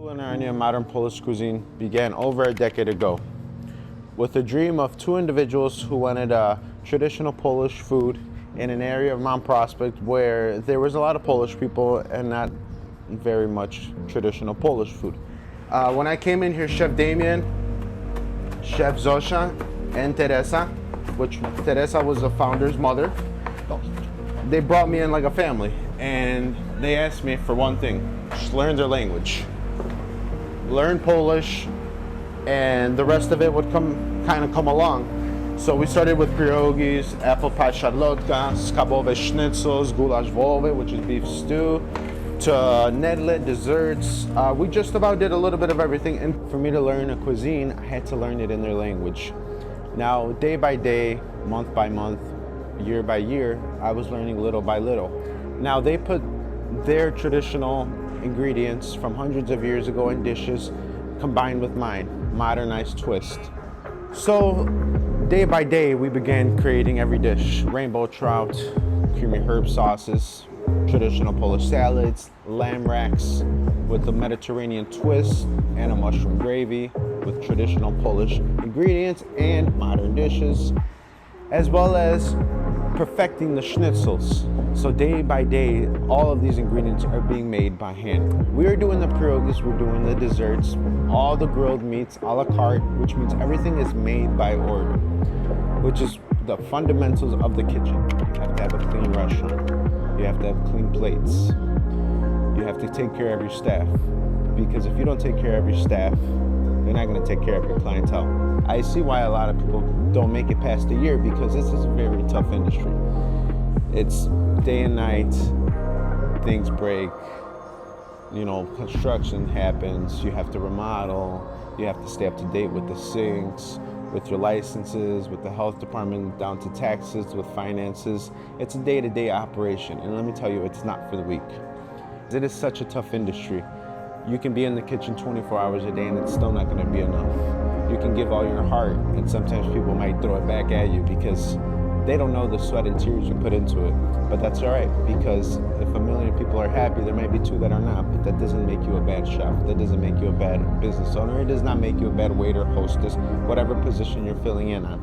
Qulinarnia modern Polish cuisine began over a decade ago with the dream of two individuals who wanted traditional Polish food in an area of Mount Prospect where there was a lot of Polish people and not very much traditional Polish food. When I came in here, Chef Damien, Chef Zosia, and Teresa, which Teresa was the founder's mother, they brought me in like a family, and they asked me for one thing: just learn their language, learn Polish, and the rest of it would kind of come along. So we started with pierogis, apple pie szarlotka, schabowe schnitzels, gulasz wołowy, which is beef stew, to nedle desserts. We just about did a little bit of everything, and for me to learn a cuisine, I had to learn it in their language. Now, day by day, month by month, year by year, I was learning little by little. Now, they put their traditional ingredients from hundreds of years ago in dishes combined with mine, modernized twist. So, day by day, we began creating every dish: rainbow trout, creamy herb sauces, traditional Polish salads, lamb racks with a Mediterranean twist, and a mushroom gravy with traditional Polish ingredients and modern dishes, as well as perfecting the schnitzels. So day by day, all of these ingredients are being made by hand. We are doing the pierogis, we're doing the desserts, all the grilled meats a la carte, which means everything is made by order, which is the fundamentals of the kitchen. You have to have a clean restaurant. You have to have clean plates. You have to take care of your staff, because if you don't take care of your staff, you're not going to take care of your clientele. I see why a lot of people don't make it past a year, because this is a very tough industry. It's day and night, things break, construction happens, you have to remodel, you have to stay up to date with the sinks, with your licenses, with the health department, down to taxes, with finances. It's a day-to-day operation, and let me tell you, it's not for the weak. It is such a tough industry. You can be in the kitchen 24 hours a day and it's still not going to be enough. You can give all your heart, and sometimes people might throw it back at you because they don't know the sweat and tears you put into it. But that's all right, because if a million people are happy, there may be two that are not, but that doesn't make you a bad chef. That doesn't make you a bad business owner. It does not make you a bad waiter, hostess, whatever position you're filling in on.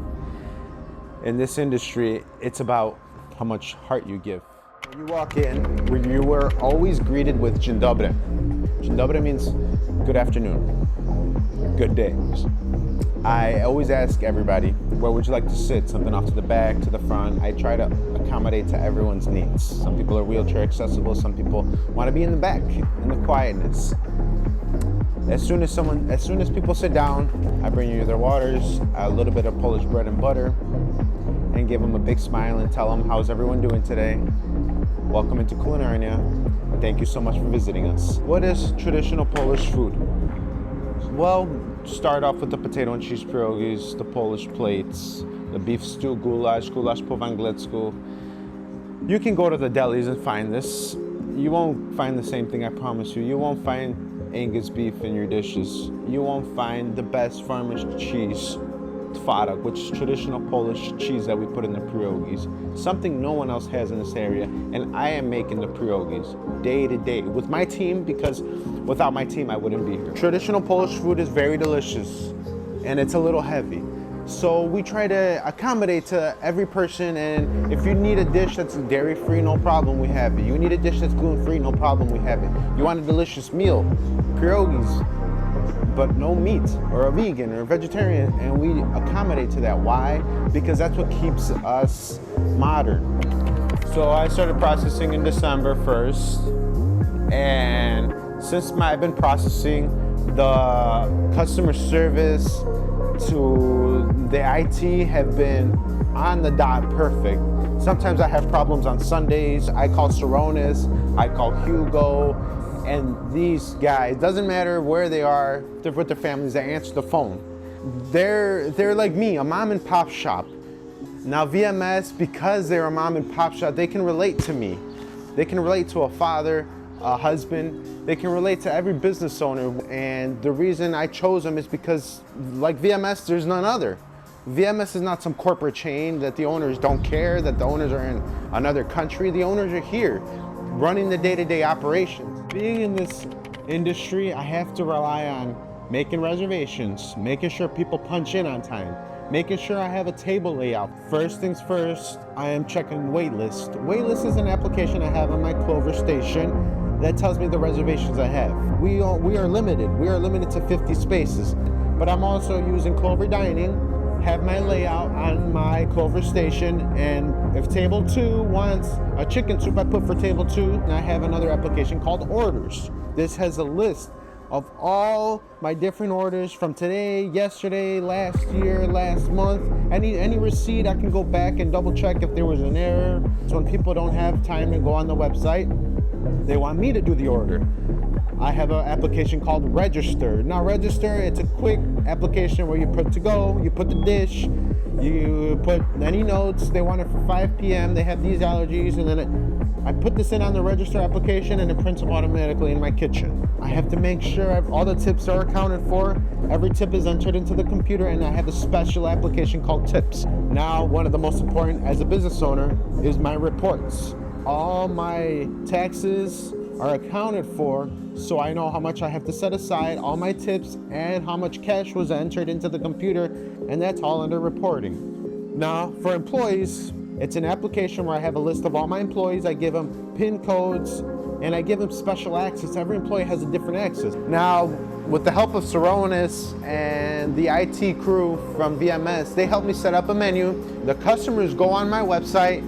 In this industry, it's about how much heart you give. When you walk in, you were always greeted with dzień dobry. Dzień dobry means good afternoon, good day. I always ask everybody, where would you like to sit? Something off to the back, to the front. I try to accommodate to everyone's needs. Some people are wheelchair accessible, some people want to be in the back, in the quietness. As soon as people sit down, I bring you their waters, a little bit of Polish bread and butter, and give them a big smile and tell them, how's everyone doing today? Welcome into Qulinarnia. Thank you so much for visiting us. What is traditional Polish food? Well, start off with the potato and cheese pierogis, the Polish plates, the beef stew, gulasz po węglecku. You can go to the delis and find this. You won't find the same thing, I promise you. You won't find Angus beef in your dishes. You won't find the best farmer's cheese, twaróg, which is traditional Polish cheese that we put in the pierogis. Something no one else has in this area, and I am making the pierogis day to day with my team, because without my team I wouldn't be here. Traditional Polish food is very delicious, and it's a little heavy. So we try to accommodate to every person, and if you need a dish that's dairy-free, no problem, we have it. You need a dish that's gluten-free, no problem, we have it. You want a delicious meal, pierogis, but no meat, or a vegan, or a vegetarian, and we accommodate to that. Why? Because that's what keeps us modern. So I started processing in December 1st, and since I've been processing, the customer service to the IT have been on the dot perfect. Sometimes I have problems on Sundays. I call Saronis, I call Hugo, and these guys, doesn't matter where they are, they're with their families, they answer the phone. They're like me, a mom and pop shop. Now VMS, because they're a mom and pop shop, they can relate to me. They can relate to a father, a husband. They can relate to every business owner. And the reason I chose them is because, like VMS, there's none other. VMS is not some corporate chain that the owners don't care, that the owners are in another country. The owners are here, running the day-to-day operations. Being in this industry, I have to rely on making reservations, making sure people punch in on time, making sure I have a table layout. First things first, I am checking waitlist. Waitlist is an application I have on my Clover station that tells me the reservations I have. We are limited. We are limited to 50 spaces. But I'm also using Clover Dining, have my layout on my Clover station, and if table 2 wants a chicken soup, I put for table 2, and I have another application called Orders. This has a list of all my different orders from today, yesterday, last year, last month. Any receipt, I can go back and double check if there was an error. So when people don't have time to go on the website, they want me to do the order. I have an application called Register. Now Register, it's a quick application where you put to go, you put the dish, you put any notes. They want it for 5 p.m. They have these allergies, and then I put this in on the Register application and it prints them automatically in my kitchen. I have to make sure all the tips are accounted for. Every tip is entered into the computer, and I have a special application called Tips. Now, one of the most important as a business owner is my reports. All my taxes are accounted for, so I know how much I have to set aside, all my tips, and how much cash was entered into the computer, and that's all under reporting. Now, for employees, it's an application where I have a list of all my employees. I give them PIN codes, and I give them special access. Every employee has a different access. Now, with the help of Saronis and the IT crew from VMS, they help me set up a menu. The customers go on my website,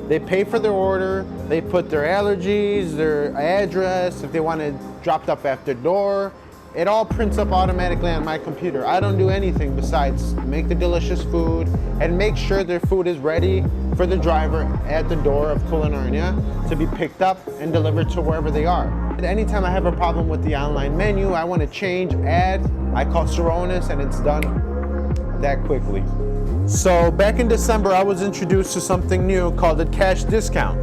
they pay for their order, they put their allergies, their address, if they want it dropped up at their door. It all prints up automatically on my computer. I don't do anything besides make the delicious food and make sure their food is ready for the driver at the door of Qulinarnia to be picked up and delivered to wherever they are. Anytime I have a problem with the online menu, I want to change, add, I call Saronis, and it's done that quickly. So back in December, I was introduced to something new called a cash discount.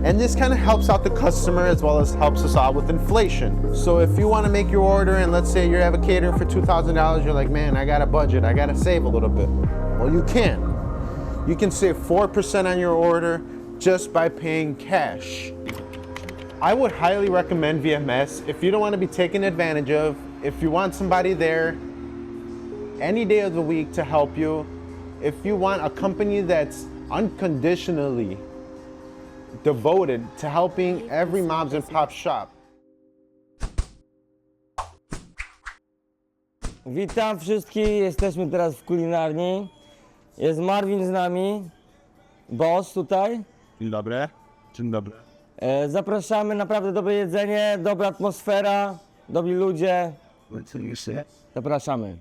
And this kind of helps out the customer as well as helps us out with inflation. So if you want to make your order and let's say you have a catering for $2,000, you're like, man, I got a budget, I got to save a little bit. Well, you can. You can save 4% on your order just by paying cash. I would highly recommend VMS if you don't want to be taken advantage of, if you want somebody there any day of the week to help you, if you want a company that's unconditionally devoted to helping every moms and pop shop. Witam wszystkich, jesteśmy teraz w kulinarni. Jest Marvin z nami, boss tutaj. Dzień dobry. Dzień dobry. Zapraszamy, naprawdę dobre jedzenie, dobra atmosfera, dobrzy ludzie. Zapraszamy.